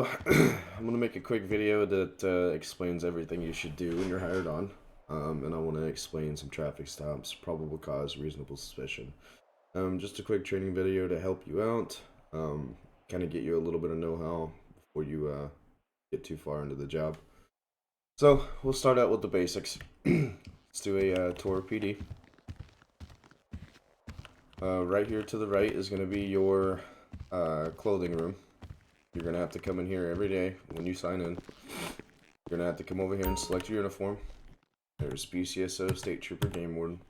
So, I'm going to make a quick video that explains everything you should do when you're hired on. And I want to explain some traffic stops, probable cause, reasonable suspicion. Just a quick training video to help you out, kind of get you a little bit of know-how before you get too far into the job. So, we'll start out with the basics. Let's do a tour PD. Right here to the right is going to be your clothing room. You're going to have to come in here every day when you sign in. You're going to have to come over here and select your uniform. There's BCSO, State Trooper, Game Warden.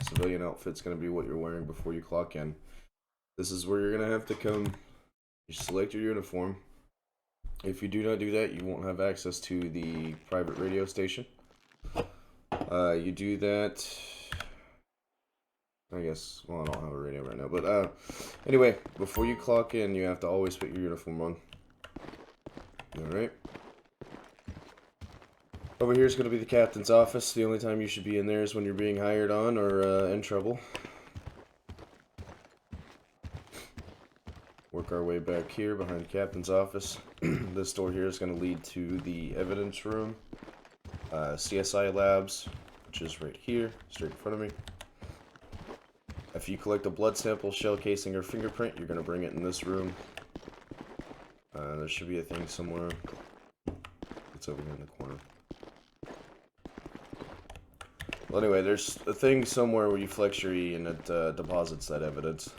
Civilian outfit's going to be what you're wearing before you clock in. This is where you're going to have to come. You select your uniform. If you do not do that, you won't have access to the private radio station. You do that... I guess, well, I don't have a radio right now, but anyway, before you clock in, you have to always put your uniform on. Alright. Over here is going to be the captain's office. The only time you should be in there is when you're being hired on or in trouble. Work our way back here behind the captain's office. This door here is going to lead to the evidence room. CSI labs, which is right here, straight in front of me. If you collect a blood sample, shell casing, or fingerprint, you're going to bring it in this room. There should be a thing somewhere. It's over here in the corner. Well, anyway, there's a thing somewhere where you flex your E and it deposits that evidence.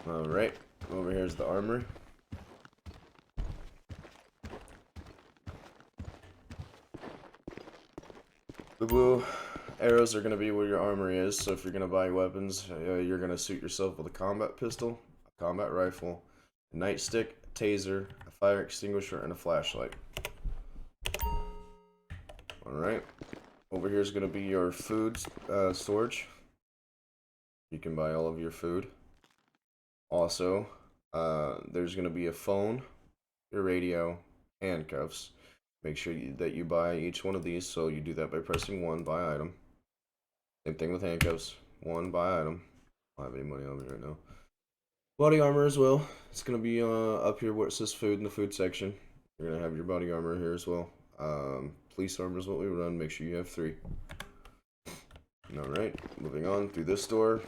Alright, over here is the armory. The blue arrows are going to be where your armory is, so if you're going to buy weapons, you're going to suit yourself with a combat pistol, a combat rifle, a nightstick, a taser, a fire extinguisher, and a flashlight. Alright, over here is going to be your food storage. You can buy all of your food. Also, there's going to be a phone, your radio, handcuffs. Make sure that you buy each one of these, so you do that by pressing 1, buy item. Same thing with handcuffs. 1, buy item. I don't have any money on me right now. Body armor as well. It's going to be up here where it says food in the food section. You're going to have your body armor here as well. Police armor is what we run. Make sure you have 3. Alright, moving on through this door.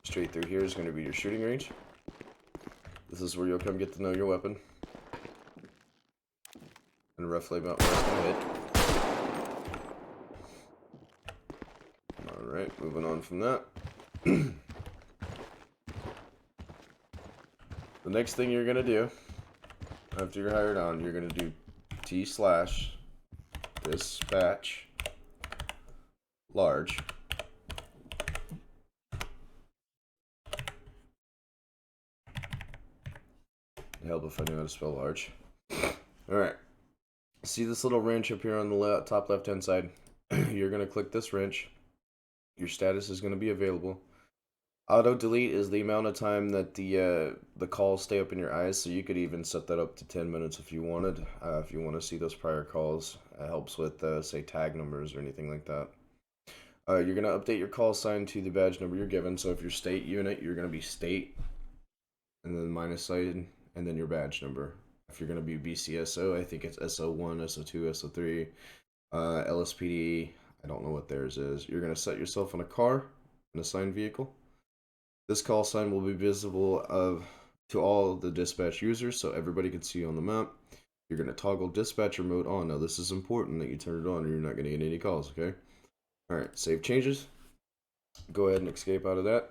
Straight through here is going to be your shooting range. This is where you'll come get to know your weapon. And roughly about where it's going to hit. Alright, moving on from that. The next thing you're going to do, after you're hired on, you're going to do T/dispatch large. Help if I knew how to spell large. Alright. See this little wrench up here on the top left hand side? You're going to click this wrench. Your status is going to be available. Auto delete is the amount of time that the calls stay up in your eyes, so you could even set that up to 10 minutes if you wanted. If you want to see those prior calls, it helps with say tag numbers or anything like that. You're going to update your call sign to the badge number you're given. So if you're state unit, you're going to be state, and then minus sign, and then your badge number. If you're going to be BCSO, I think it's SO1, SO2, SO3, LSPD. I don't know what theirs is. You're going to set yourself in a car, an assigned vehicle. This call sign will be visible to all the dispatch users, so everybody can see you on the map. You're going to toggle dispatcher mode on. Now, this is important that you turn it on, or you're not going to get any calls, okay? Alright, save changes. Go ahead and escape out of that.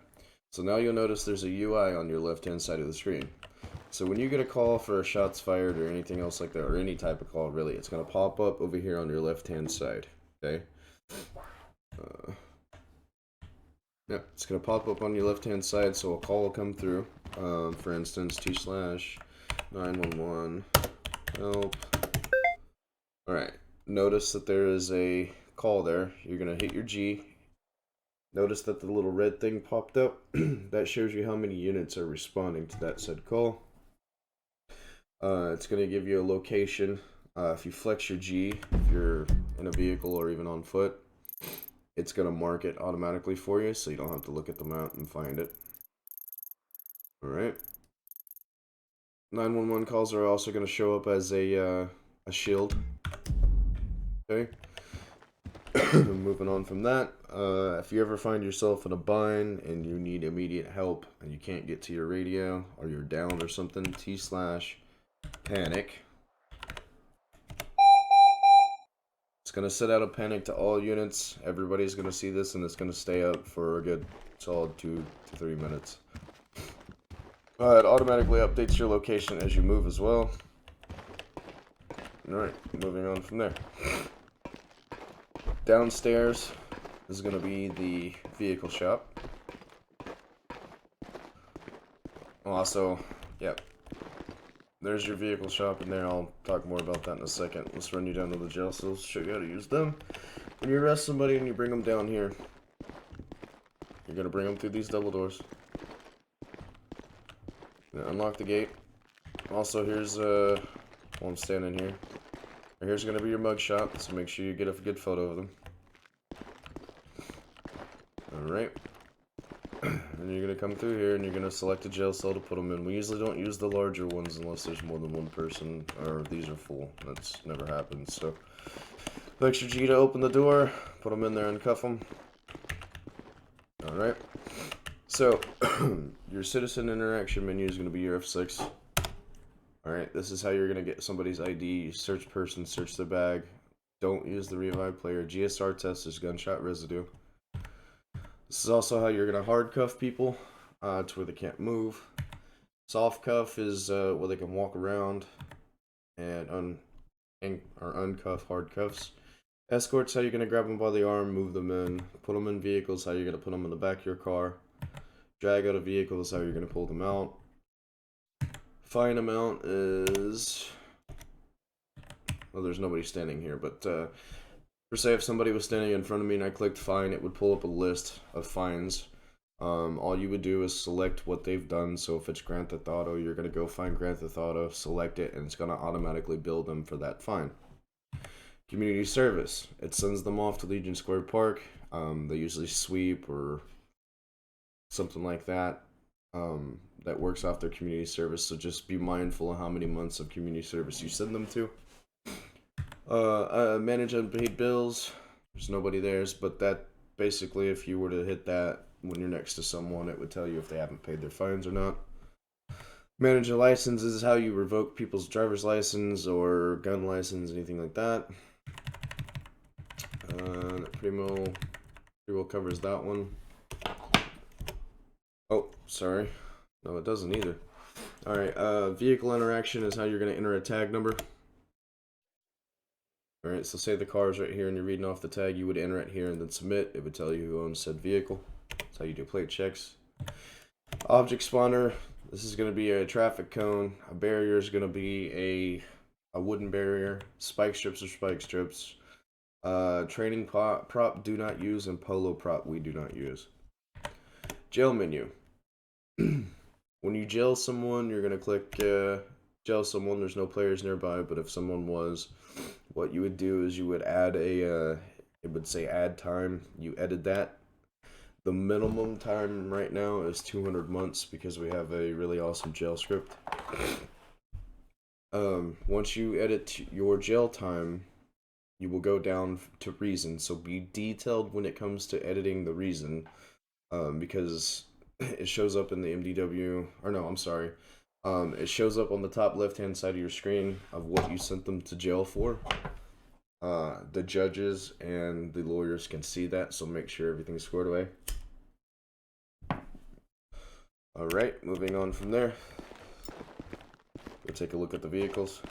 So now you'll notice there's a UI on your left-hand side of the screen. So when you get a call for a shots fired or anything else like that, or any type of call really, it's going to pop up over here on your left-hand side, okay? Yeah, it's going to pop up on your left-hand side, so a call will come through. For instance, T/911, help. Alright, notice that there is a call there. You're going to hit your G. Notice that the little red thing popped up. That shows you how many units are responding to that said call. It's going to give you a location. If you flex your G, if you're in a vehicle or even on foot, it's going to mark it automatically for you, so you don't have to look at the map and find it. Alright. 911 calls are also going to show up as a shield. Okay. Moving on from that, if you ever find yourself in a bind and you need immediate help and you can't get to your radio or you're down or something, T/panic. It's going to set out a panic to all units. Everybody's going to see this and it's going to stay up for a good solid 2 to 3 minutes. It automatically updates your location as you move as well. Alright, moving on from there. Downstairs is going to be the vehicle shop. Also, yep. There's your vehicle shop in there. I'll talk more about that in a second. Let's run you down to the jail cells, show you how to use them. When you arrest somebody and you bring them down here, you're going to bring them through these double doors. Unlock the gate. Also, here's, while I'm standing here, here's going to be your mug shot, so make sure you get a good photo of them. Alright. And you're going to come through here and you're going to select a jail cell to put them in. We usually don't use the larger ones unless there's more than one person, or these are full. That's never happened, so. Extra G to open the door, put them in there and cuff them. Alright. So, your citizen interaction menu is going to be your F6. Alright, this is how you're going to get somebody's ID. You search person, search their bag. Don't use the revive player. GSR test is gunshot residue. This is also how you're going to hard cuff people to where they can't move. Soft cuff is where they can walk around and uncuff hard cuffs. Escort's how you're going to grab them by the arm, move them in. Put them in vehicles, how you're going to put them in the back of your car. Drag out of vehicles, how you're going to pull them out. Fine amount is... well, there's nobody standing here, but per se, if somebody was standing in front of me and I clicked fine, it would pull up a list of fines. All you would do is select what they've done. So if it's Grand Theft Auto, you're going to go find Grand Theft Auto, select it, and it's going to automatically bill them for that fine. Community service. It sends them off to Legion Square Park. They usually sweep or something like that. That works off their community service. So just be mindful of how many months of community service you send them to. Manage unpaid bills. There's nobody there, but that basically, if you were to hit that when you're next to someone, it would tell you if they haven't paid their fines or not. Manage a license is how you revoke people's driver's license or gun license, anything like that. That pretty well covers that one. Oh, sorry. No, it doesn't either. Alright, vehicle interaction is how you're going to enter a tag number. Alright, so say the car is right here and you're reading off the tag, you would enter it here and then submit. It would tell you who owns said vehicle. That's how you do plate checks. Object spawner, this is going to be a traffic cone. A barrier is going to be a wooden barrier. Spike strips are spike strips. Training prop do not use, and polo prop we do not use. Jail menu. When you jail someone, you're going to click jail someone. There's no players nearby, but if someone was, what you would do is you would add it would say add time. You edit that. The minimum time right now is 200 months because we have a really awesome jail script. Once you edit your jail time, you will go down to reason. So be detailed when it comes to editing the reason, because it shows up in the MDW, or no, I'm sorry. It shows up on the top left-hand side of your screen of what you sent them to jail for. The judges and the lawyers can see that, so make sure everything's squared away. Alright, moving on from there. We'll take a look at the vehicles.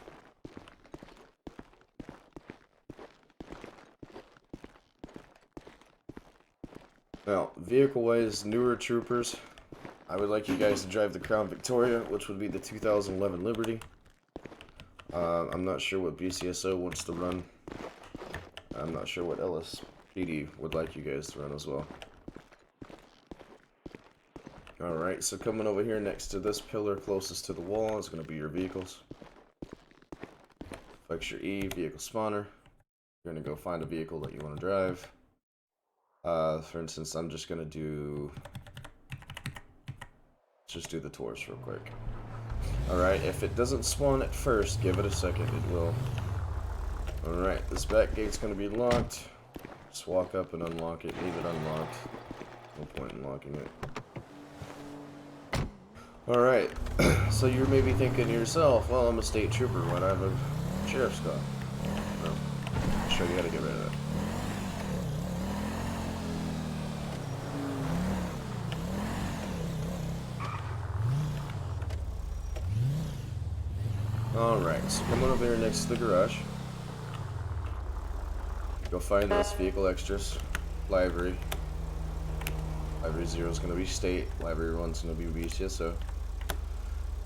Now, vehicle-wise, newer troopers, I would like you guys to drive the Crown Victoria, which would be the 2011 Liberty. I'm not sure what BCSO wants to run. I'm not sure what LSPD would like you guys to run as well. Alright, so coming over here next to this pillar closest to the wall is going to be your vehicles. Flex your E, vehicle spawner. You're going to go find a vehicle that you want to drive. For instance, I'm just going to do... let's just do the Taurus real quick. Alright, if it doesn't spawn at first, give it a second, it will. Alright, this back gate's gonna be locked. Just walk up and unlock it, leave it unlocked. No point in locking it. Alright, so you're maybe thinking to yourself, well, I'm a state trooper, why do I have a sheriff's car? No, I'll show you how to get rid of that. Alright, so come on over here next to the garage. Go find this vehicle extras. Library. Library 0 is going to be state. Library 1 is going to be BCSO.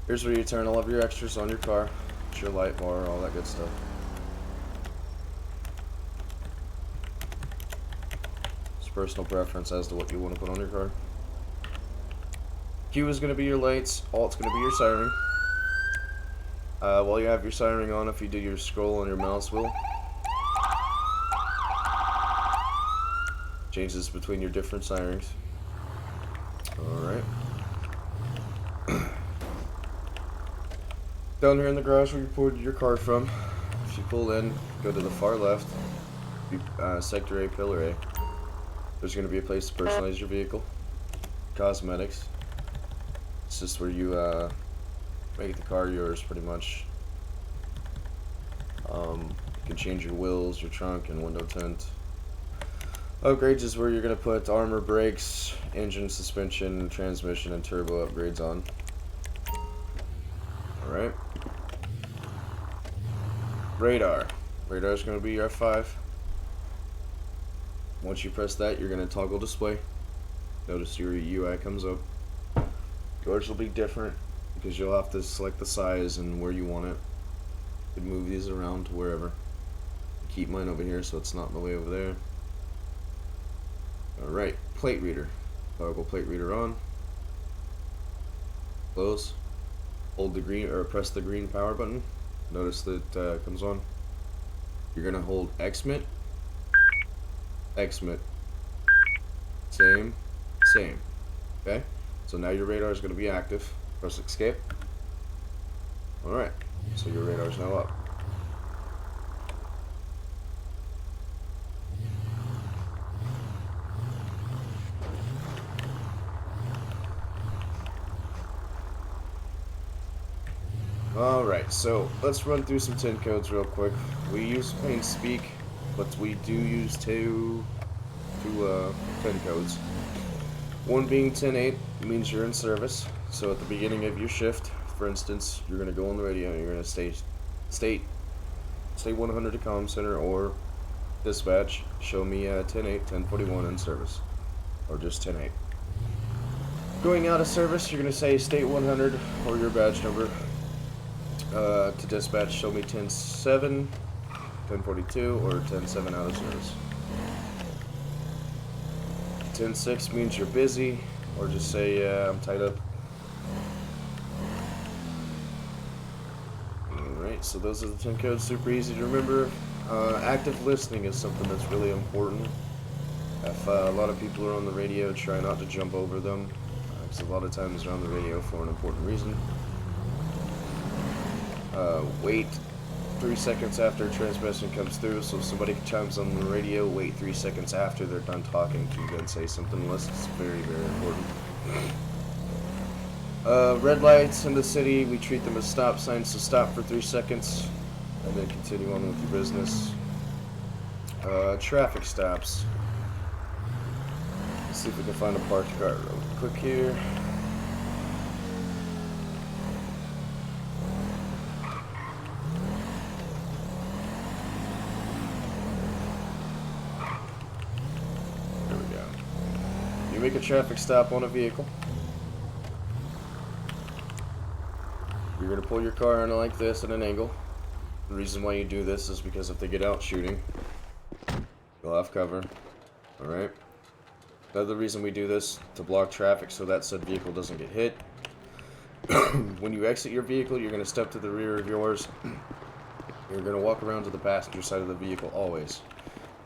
Here's where you turn all of your extras on your car. It's your light bar, all that good stuff. It's personal preference as to what you want to put on your car. Q is going to be your lights. Alt's going to be your siren. While you have your siren on, if you do your scroll on your mouse wheel, changes between your different sirens. Alright. Down here in the garage where you pulled your car from, if you pull in, go to the far left, Sector A, Pillar A. There's going to be a place to personalize your vehicle. Cosmetics. It's just where you make the car yours, pretty much. You can change your wheels, your trunk, and window tint. Upgrades is where you're going to put armor, brakes, engine, suspension, transmission, and turbo upgrades on. Alright. Radar. Radar is going to be your F5. Once you press that, you're going to toggle display. Notice your UI comes up. Yours will be different because you'll have to select the size and where you want it. You can move these around to wherever. Keep mine over here so it's not in the way over there. Alright, plate reader. Toggle plate reader on. Close. Hold the green, or press the green power button. Notice that it comes on. You're gonna hold X-Mit. X-Mit. Same. Same. Okay? So now your radar is gonna be active. Press escape. Alright. So your radar is now up. Alright, so let's run through some 10 codes real quick. We use plain speak, but we do use two 10 codes. One being 10-8 means you're in service. So at the beginning of your shift, for instance, you're going to go on the radio and you're going to state 100 to comm center or dispatch, show me 10-8, 1041 in service, or just 10-8. Going out of service, you're going to say state 100 or your badge number. To dispatch, show me 10-7, 1042, or 10-7 out of service. 10-6 means you're busy, or just say, I'm tied up. Alright, so those are the 10 codes, super easy to remember. Active listening is something that's really important. If a lot of people are on the radio, try not to jump over them, because a lot of times they're on the radio for an important reason. Wait 3 seconds after transmission comes through, so if somebody chimes on the radio, wait 3 seconds after they're done talking to then say something unless it's very, very important. Red lights in the city, we treat them as stop signs, so stop for 3 seconds and then continue on with your business. Traffic stops. Let's see if we can find a parked car real quick here. Make a traffic stop on a vehicle. You're going to pull your car in like this at an angle. The reason why you do this is because if they get out shooting, you'll have cover. Alright? Another reason we do this, to block traffic so that said vehicle doesn't get hit. When you exit your vehicle, you're going to step to the rear of yours. You're going to walk around to the passenger side of the vehicle always.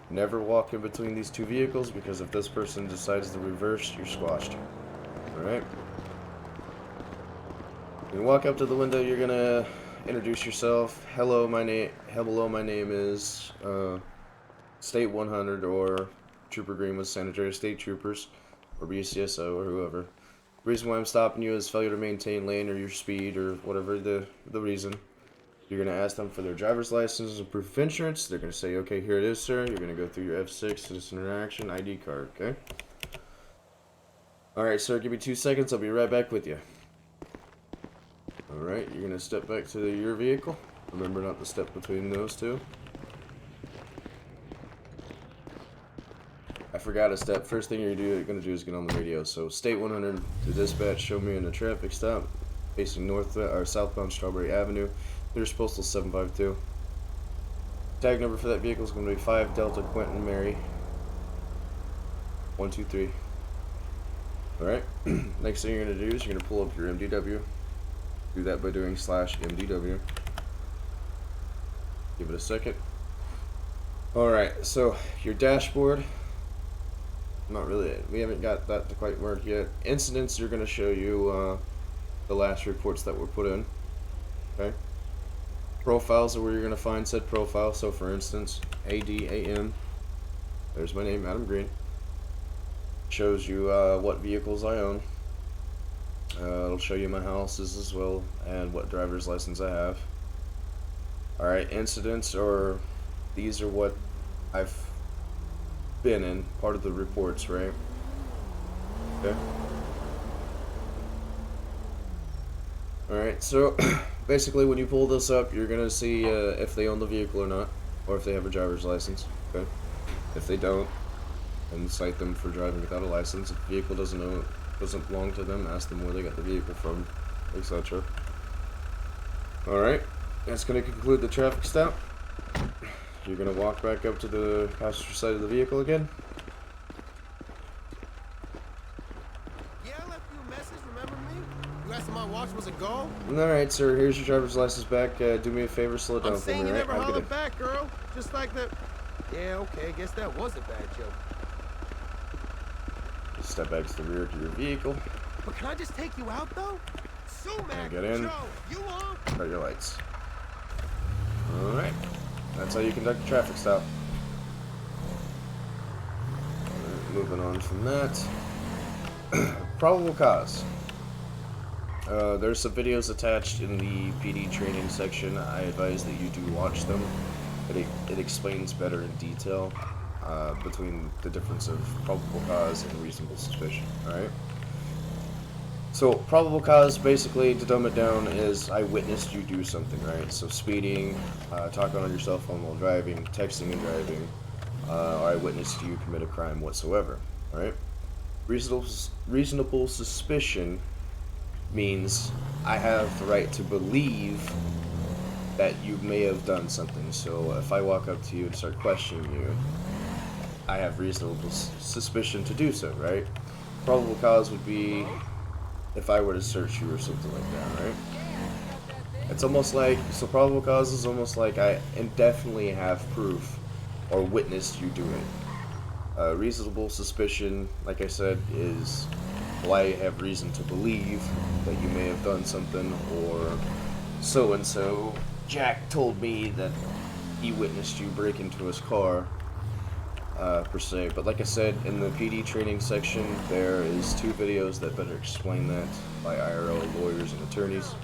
Never walk in between these two vehicles, because if this person decides to reverse, you're squashed. Alright? You walk up to the window, you're gonna introduce yourself. Hello, my name is State 100 or Trooper Green with Sanitary State Troopers or BCSO or whoever. The reason why I'm stopping you is failure to maintain lane or your speed or whatever the reason. You're going to ask them for their driver's license and proof of insurance. They're going to say, okay, here it is, sir. You're going to go through your F6, citizen interaction, ID card, okay? Alright, sir, give me 2 seconds. I'll be right back with you. Alright, you're going to step back to your vehicle. Remember not to step between those two. I forgot a step. First thing you're going to do is get on the radio. So, State 100 to dispatch, show me in a traffic stop facing north or southbound Strawberry Avenue. There's postal 752. Tag number for that vehicle is going to be 5 Delta Quentin Mary 123. Alright, next thing you're going to do is you're going to pull up your MDW. Do that by doing /MDW. Give it a second. Alright, so your dashboard. Not really, we haven't got that to quite work yet. Incidents are going to show you the last reports that were put in. Okay. Profiles are where you're going to find said profile. So for instance, ADAM, there's my name, Adam Green. Shows you what vehicles I own. It'll show you my houses as well and what driver's license I have. Alright, incidents, or these are what I've been in, part of the reports, right? Okay. Alright, so basically when you pull this up, you're gonna see if they own the vehicle or not, or if they have a driver's license. Okay. If they don't, then cite them for driving without a license. If the vehicle doesn't belong to them, ask them where they got the vehicle from, etc. Alright, that's gonna conclude the traffic stop. You're gonna walk back up to the passenger side of the vehicle again. My watch was a go? Alright, sir, here's your driver's license back. Do me a favor, slow it down I'm for me, saying you alright? never hollered back, girl. Just like that. Yeah, okay, guess that was a bad joke. Just step back to the rear of your vehicle. But can I just take you out, though? Sumac, get in. Joe, you on? Start your lights. Alright, that's how you conduct a traffic stop. Alright, moving on from that. Probable cause. There's some videos attached in the PD training section. I advise that you do watch them. It explains better in detail between the difference of probable cause and reasonable suspicion. Alright? So, probable cause, basically, to dumb it down, is I witnessed you do something, right? So, speeding, talking on your cell phone while driving, texting and driving, or I witnessed you commit a crime whatsoever. Alright? Reasonable suspicion means I have the right to believe that you may have done something. So if I walk up to you and start questioning you, I have reasonable suspicion to do so, right? Probable cause would be if I were to search you or something like that, right? It's almost like, so probable cause is almost like I definitely have proof or witnessed you do it. Reasonable suspicion, like I said, is, well, I have reason to believe that you may have done something, or so-and-so Jack told me that he witnessed you break into his car, per se. But like I said, in the PD training section, there is 2 videos that better explain that by IRL lawyers and attorneys.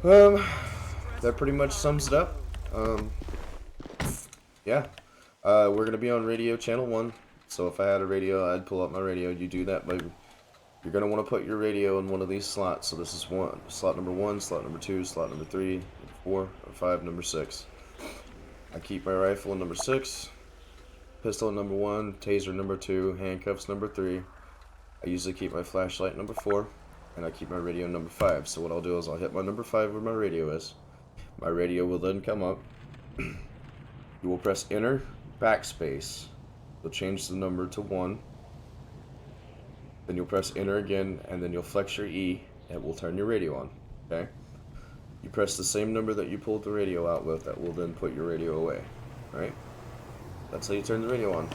That pretty much sums it up. Yeah. We're going to be on radio channel 1. So if I had a radio, I'd pull up my radio. You do that by, you're going to want to put your radio in one of these slots. So this is slot number 1, slot number 2, slot number 3, number 4, or 5, number 6. I keep my rifle in number 6, pistol in number 1, taser number 2, handcuffs number 3. I usually keep my flashlight number 4, and I keep my radio number 5. So what I'll do is I'll hit my number 5 where my radio is. My radio will then come up. You will press enter, backspace. You'll change the number to 1. Then you'll press enter again, and then you'll flex your E, and it will turn your radio on. Okay? You press the same number that you pulled the radio out with, that will then put your radio away. Alright? That's how you turn the radio on.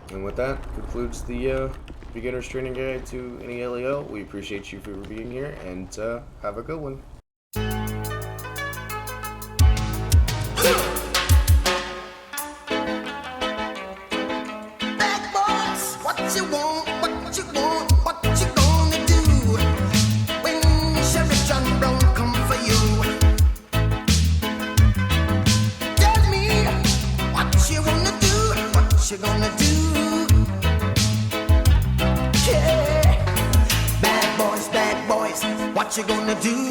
And with that, concludes the beginner's training guide to any LEO. We appreciate you for being here, and have a good one. Bad boys, what you want, what you want, what you gonna do when Sheriff John Brown come for you? Tell me what you wanna do, what you gonna do? Yeah, bad boys, what you gonna do